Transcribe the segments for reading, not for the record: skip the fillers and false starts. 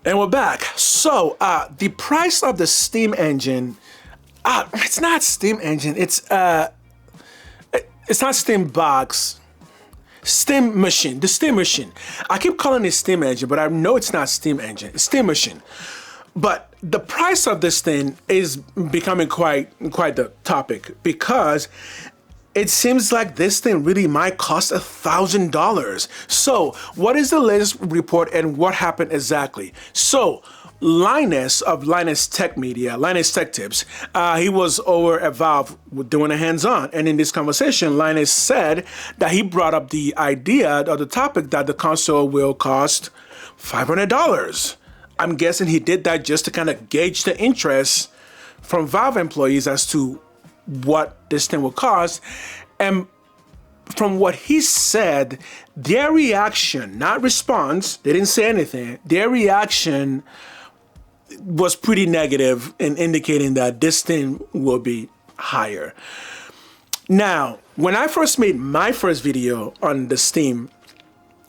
And we're back. So, the price of the Steam engine, it's not Steam engine. It's not Steam box. Steam machine. The Steam machine. I keep calling it Steam engine, but I know it's not Steam engine. It's Steam machine. But the price of this thing is becoming quite the topic because it seems like this thing really might cost $1,000. So what is the latest report and what happened exactly? So Linus of Linus Tech Media, Linus Tech Tips, he was over at Valve doing a hands-on. And in this conversation, Linus said that he brought up the idea or the topic that the console will cost $500. I'm guessing he did that just to kind of gauge the interest from Valve employees as to what this thing will cost. And from what he said, their reaction, not response, they didn't say anything, their reaction was pretty negative in indicating that this thing will be higher. Now, when I first made my first video on the Steam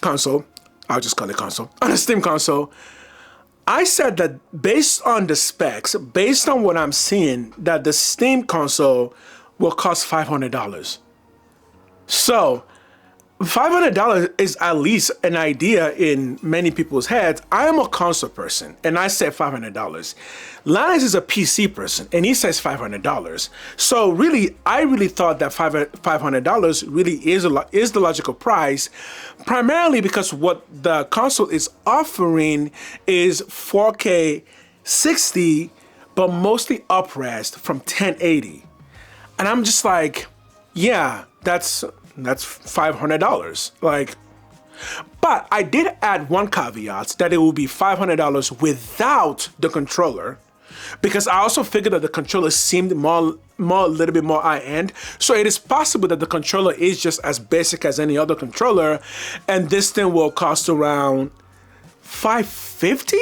console, I'll just call it console, on the Steam console, I said that based on the specs, based on what I'm seeing, that the Steam console will cost $500. So $500 is at least an idea in many people's heads. I am a console person, and I said $500. Linus is a PC person, and he says $500. So really, I really thought that $500 really is the logical price, primarily because what the console is offering is 4K 60, but mostly up-res from 1080. And I'm just like, yeah, that's $500. Like, but I did add one caveat that it will be $500 without the controller, because I also figured that the controller seemed a little bit more high-end. So it is possible that the controller is just as basic as any other controller, and this thing will cost around $550.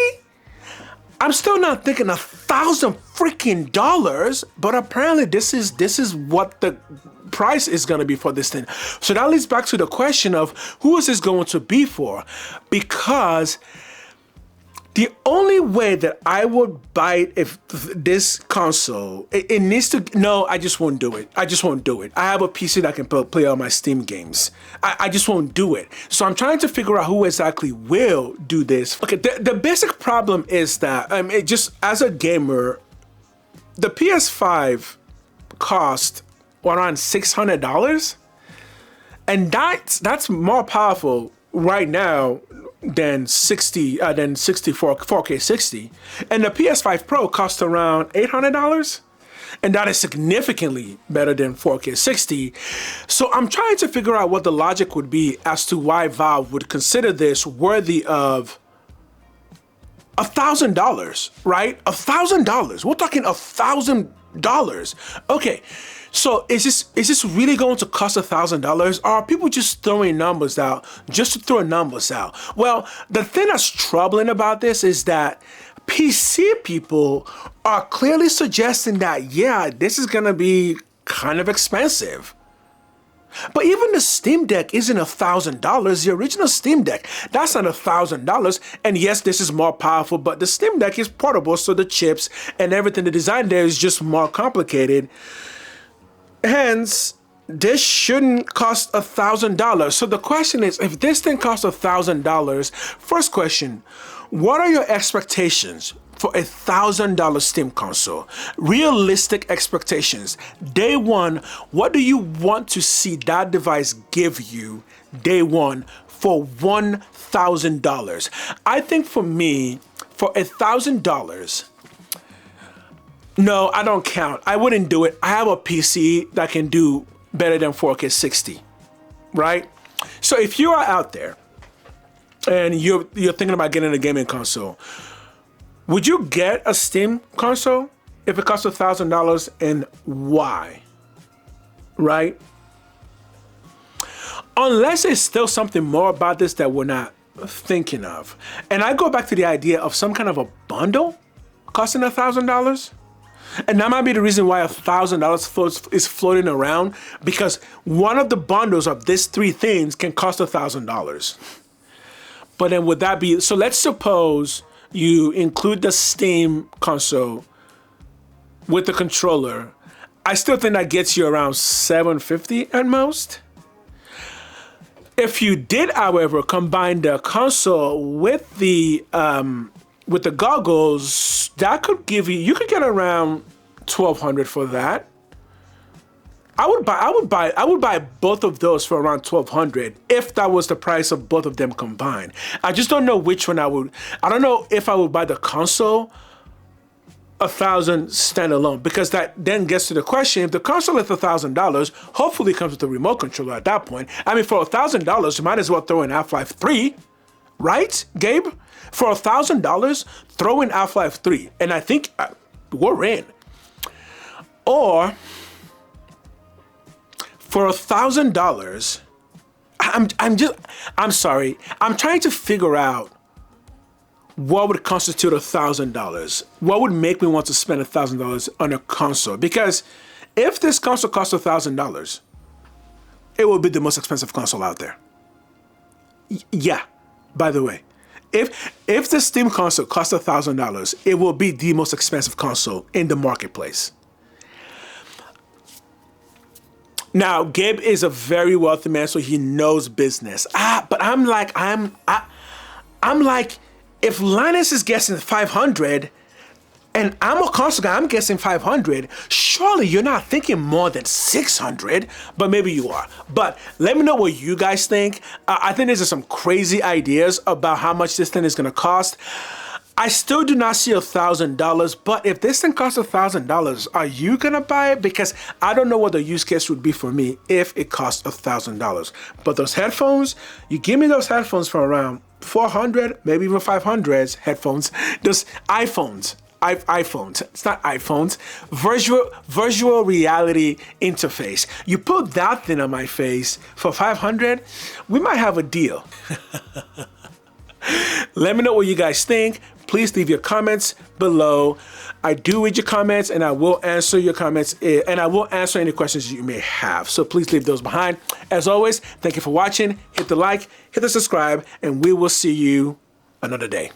I'm still not thinking $1,000 freaking dollars, but apparently this is what the price is going to be for this thing. So that leads back to the question of who is this going to be for? Because the only way that I would buy it if this console, it needs to, no, I just won't do it. I just won't do it. I have a PC that can play all my Steam games. I just won't do it. So I'm trying to figure out who exactly will do this. Okay, the basic problem is that, it just as a gamer, the PS5 cost around $600, and that's more powerful right now than 4K 60, and the PS5 Pro costs around $800, and that is significantly better than 4K 60. So I'm trying to figure out what the logic would be as to why Valve would consider this worthy of $1,000, right? $1,000. We're talking $1,000. Okay. So is this really going to cost $1,000? Or are people just throwing numbers out just to throw numbers out? Well, the thing that's troubling about this is that PC people are clearly suggesting that, yeah, this is going to be kind of expensive. But even the Steam Deck isn't $1,000. The original Steam Deck, that's not $1,000. And yes, this is more powerful, but the Steam Deck is portable, so the chips and everything, the design there is just more complicated. Hence, this shouldn't cost $1,000. So the question is, if this thing costs $1,000, first question, what are your expectations for a $1,000 Steam console? Realistic expectations. Day one, what do you want to see that device give you day one for $1,000? I think for me, for $1,000, no, I don't count. I wouldn't do it. I have a PC that can do better than 4K 60, right? So if you are out there and you're thinking about getting a gaming console, would you get a Steam console if it costs $1,000, and why? Right? Unless there's still something more about this that we're not thinking of. And I go back to the idea of some kind of a bundle costing $1,000. And that might be the reason why $1,000 is floating around, because one of the bundles of these three things can cost $1,000. But then would that be, so let's suppose you include the Steam console with the controller, I still think that gets you around $750 at most. If you did, however, combine the console with the goggles, that could give you could get around $1,200 for that. I would buy both of those for around $1,200 if that was the price of both of them combined. I just don't know which one I would. I don't know if I would buy the console $1,000 standalone, because that then gets to the question: if the console is $1,000, hopefully it comes with a remote controller at that point. I mean, for $1,000, you might as well throw in Half-Life 3, right, Gabe? For $1,000, throw in Half-Life 3, and I think we're in. Or for $1,000, I'm sorry, I'm trying to figure out what would constitute $1,000. What would make me want to spend $1,000 on a console? Because if this console costs $1,000, it will be the most expensive console out there. Yeah, by the way, if the Steam console costs $1,000, it will be the most expensive console in the marketplace. Now, Gabe is a very wealthy man, so he knows business. But I'm like, if Linus is guessing 500 and I'm a console guy, I'm guessing 500, surely you're not thinking more than 600, but maybe you are. But let me know what you guys think. I think these are some crazy ideas about how much this thing is going to cost. I still do not see $1,000, but if this thing costs $1,000, are you gonna buy it? Because I don't know what the use case would be for me if it costs $1,000. But those headphones, you give me those headphones for around 400, maybe even 500 headphones. Those iPhones, it's not iPhones, virtual reality interface. You put that thing on my face for 500, we might have a deal. Let me know what you guys think. Please leave your comments below. I do read your comments, and I will answer your comments, and I will answer any questions you may have. So please leave those behind. As always, thank you for watching. Hit the like, hit the subscribe, and we will see you another day.